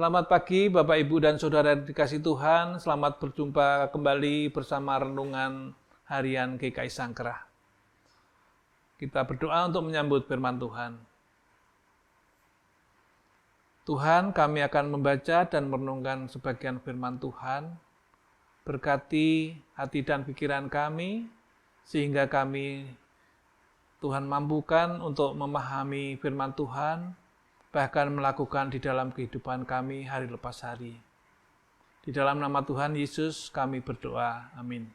Selamat pagi Bapak Ibu dan Saudara yang dikasihi Tuhan. Selamat berjumpa kembali bersama Renungan Harian GKI Sangkerah. Kita berdoa untuk menyambut firman Tuhan. Tuhan, kami akan membaca dan merenungkan sebagian firman Tuhan. Berkati hati dan pikiran kami, sehingga kami, Tuhan, mampukan untuk memahami firman Tuhan, bahkan melakukan di dalam kehidupan kami hari lepas hari. Di dalam nama Tuhan Yesus kami berdoa. Amin.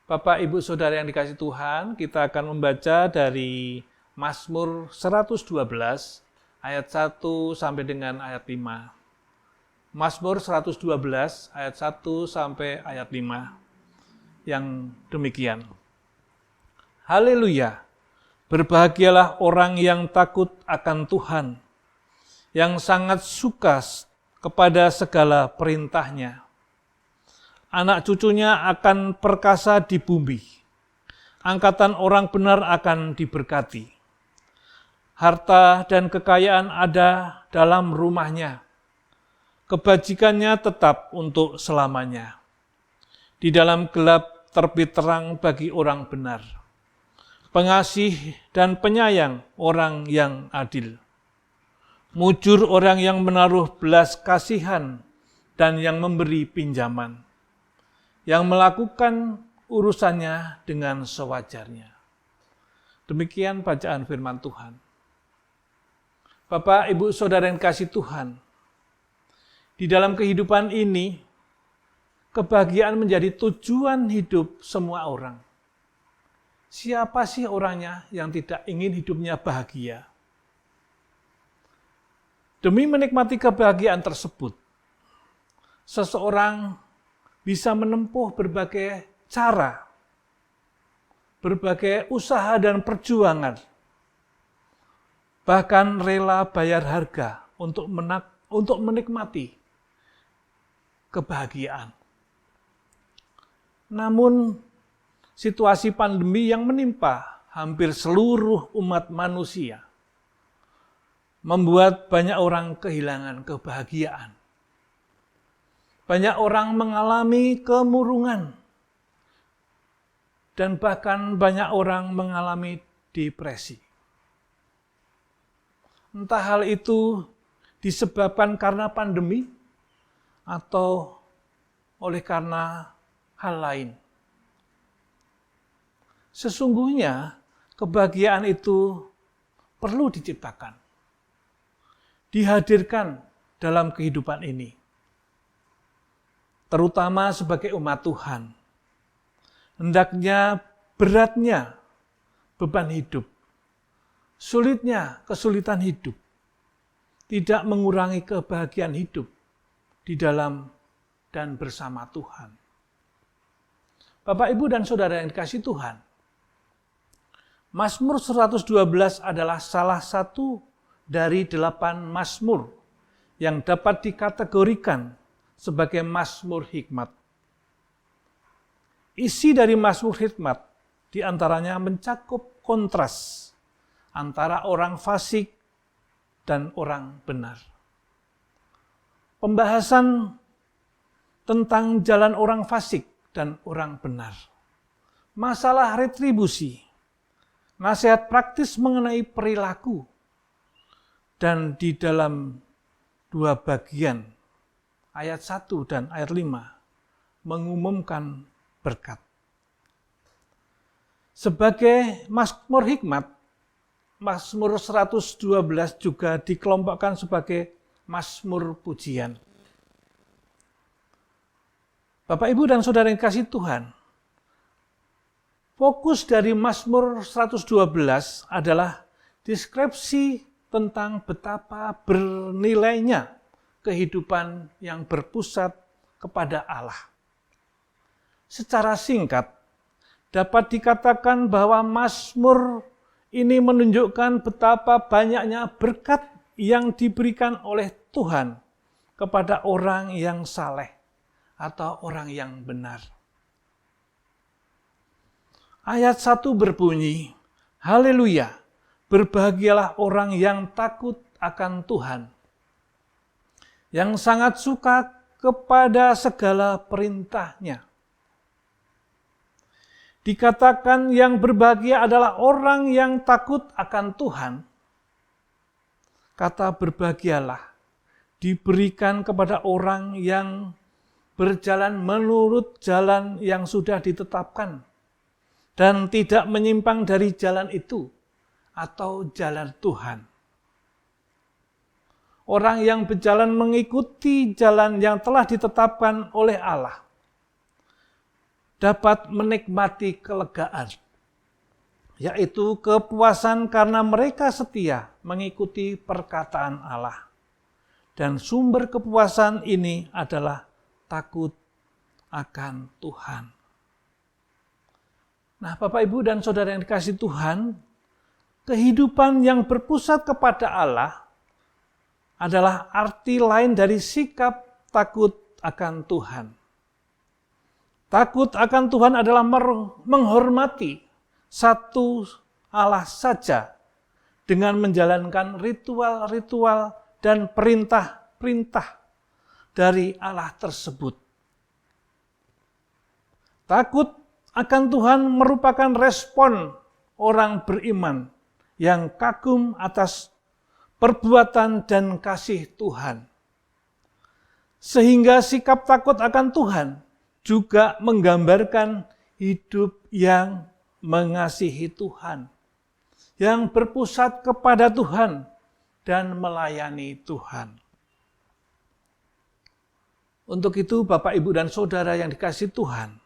Bapak, Ibu, Saudara yang dikasihi Tuhan, kita akan membaca dari Mazmur 112 ayat 1 sampai dengan ayat 5. Mazmur 112 ayat 1 sampai ayat 5 yang demikian. Haleluya! Berbahagialah orang yang takut akan Tuhan, yang sangat suka kepada segala perintahnya. Anak cucunya akan perkasa di bumi, angkatan orang benar akan diberkati. Harta dan kekayaan ada dalam rumahnya, kebajikannya tetap untuk selamanya. Di dalam gelap terbit terang bagi orang benar. Pengasih dan penyayang orang yang adil. Mujur orang yang menaruh belas kasihan dan yang memberi pinjaman. Yang melakukan urusannya dengan sewajarnya. Demikian bacaan firman Tuhan. Bapak, Ibu, Saudara yang kasih Tuhan, di dalam kehidupan ini, kebahagiaan menjadi tujuan hidup semua orang. Siapa sih orangnya yang tidak ingin hidupnya bahagia? Demi menikmati kebahagiaan tersebut, seseorang bisa menempuh berbagai cara, berbagai usaha dan perjuangan, bahkan rela bayar harga untuk menikmati kebahagiaan. Namun, situasi pandemi yang menimpa hampir seluruh umat manusia membuat banyak orang kehilangan kebahagiaan. Banyak orang mengalami kemurungan dan bahkan banyak orang mengalami depresi. Entah hal itu disebabkan karena pandemi atau oleh karena hal lain. Sesungguhnya kebahagiaan itu perlu diciptakan, dihadirkan dalam kehidupan ini. Terutama sebagai umat Tuhan. Hendaknya beratnya beban hidup, sulitnya kesulitan hidup, tidak mengurangi kebahagiaan hidup di dalam dan bersama Tuhan. Bapak, Ibu, dan Saudara yang dikasihi Tuhan, Mazmur 112 adalah salah satu dari 8 mazmur yang dapat dikategorikan sebagai mazmur hikmat. Isi dari mazmur hikmat diantaranya mencakup kontras antara orang fasik dan orang benar. Pembahasan tentang jalan orang fasik dan orang benar. Masalah retribusi. Nasihat praktis mengenai perilaku, dan di dalam 2 bagian, ayat 1 dan ayat 5, mengumumkan berkat. Sebagai mazmur hikmat, Mazmur 112 juga dikelompokkan sebagai mazmur pujian. Bapak, Ibu, dan Saudara yang kasih Tuhan, fokus dari Mazmur 112 adalah deskripsi tentang betapa bernilainya kehidupan yang berpusat kepada Allah. Secara singkat, dapat dikatakan bahwa Mazmur ini menunjukkan betapa banyaknya berkat yang diberikan oleh Tuhan kepada orang yang saleh atau orang yang benar. Ayat 1 berbunyi, Haleluya, berbahagialah orang yang takut akan Tuhan, yang sangat suka kepada segala perintah-Nya. Dikatakan yang berbahagia adalah orang yang takut akan Tuhan. Kata berbahagialah diberikan kepada orang yang berjalan menurut jalan yang sudah ditetapkan dan tidak menyimpang dari jalan itu atau jalan Tuhan. Orang yang berjalan mengikuti jalan yang telah ditetapkan oleh Allah dapat menikmati kelegaan, yaitu kepuasan karena mereka setia mengikuti perkataan Allah. Dan sumber kepuasan ini adalah takut akan Tuhan. Nah, Bapak, Ibu, dan Saudara yang dikasihi Tuhan, kehidupan yang berpusat kepada Allah adalah arti lain dari sikap takut akan Tuhan. Takut akan Tuhan adalah menghormati satu Allah saja dengan menjalankan ritual-ritual dan perintah-perintah dari Allah tersebut. Takut akan Tuhan merupakan respon orang beriman yang kagum atas perbuatan dan kasih Tuhan. Sehingga sikap takut akan Tuhan juga menggambarkan hidup yang mengasihi Tuhan, yang berpusat kepada Tuhan dan melayani Tuhan. Untuk itu, Bapak, Ibu, dan Saudara yang dikasihi Tuhan,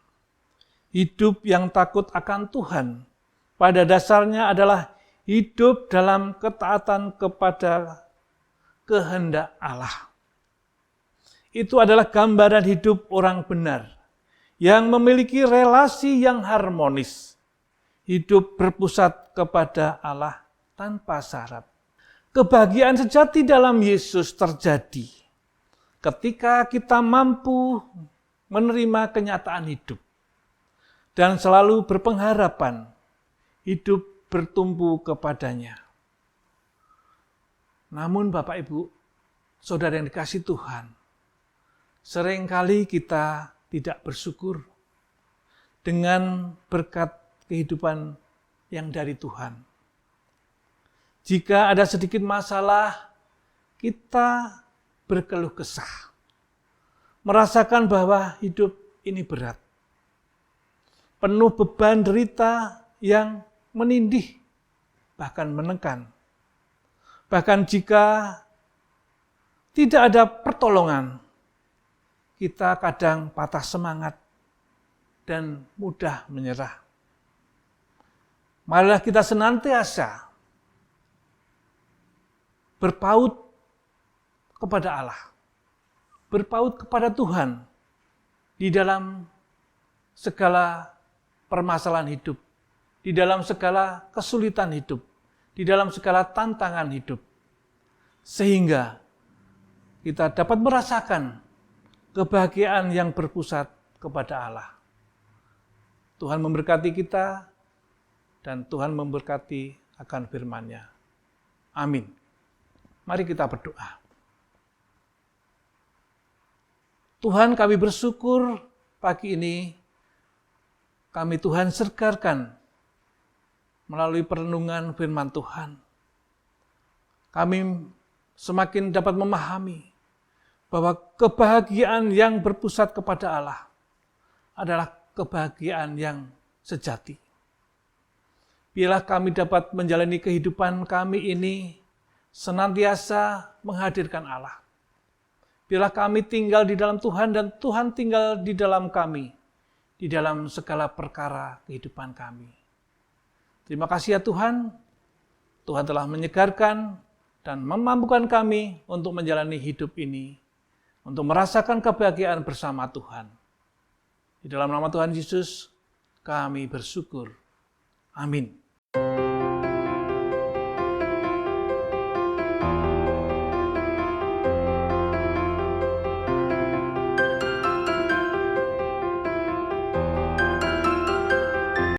hidup yang takut akan Tuhan pada dasarnya adalah hidup dalam ketaatan kepada kehendak Allah. Itu adalah gambaran hidup orang benar yang memiliki relasi yang harmonis, hidup berpusat kepada Allah tanpa syarat. Kebahagiaan sejati dalam Yesus terjadi ketika kita mampu menerima kenyataan hidup dan selalu berpengharapan hidup bertumpu kepadanya. Namun Bapak, Ibu, Saudara yang dikasihi Tuhan, seringkali kita tidak bersyukur dengan berkat kehidupan yang dari Tuhan. Jika ada sedikit masalah, kita berkeluh kesah, merasakan bahwa hidup ini berat, penuh beban derita yang menindih, bahkan menekan. Bahkan jika tidak ada pertolongan, kita kadang patah semangat dan mudah menyerah. Marilah kita senantiasa berpaut kepada Allah, berpaut kepada Tuhan di dalam segala permasalahan hidup, di dalam segala kesulitan hidup, di dalam segala tantangan hidup, sehingga kita dapat merasakan kebahagiaan yang berpusat kepada Allah. Tuhan memberkati kita dan Tuhan memberkati akan firman-Nya. Amin. Mari kita berdoa. Tuhan, kami bersyukur pagi ini kami Tuhan sergarkan melalui perenungan firman Tuhan. Kami semakin dapat memahami bahwa kebahagiaan yang berpusat kepada Allah adalah kebahagiaan yang sejati. Biarlah kami dapat menjalani kehidupan kami ini senantiasa menghadirkan Allah. Biarlah kami tinggal di dalam Tuhan dan Tuhan tinggal di dalam kami, di dalam segala perkara kehidupan kami. Terima kasih ya Tuhan, Tuhan telah menyegarkan dan memampukan kami untuk menjalani hidup ini, untuk merasakan kebahagiaan bersama Tuhan. Di dalam nama Tuhan Yesus, kami bersyukur. Amin.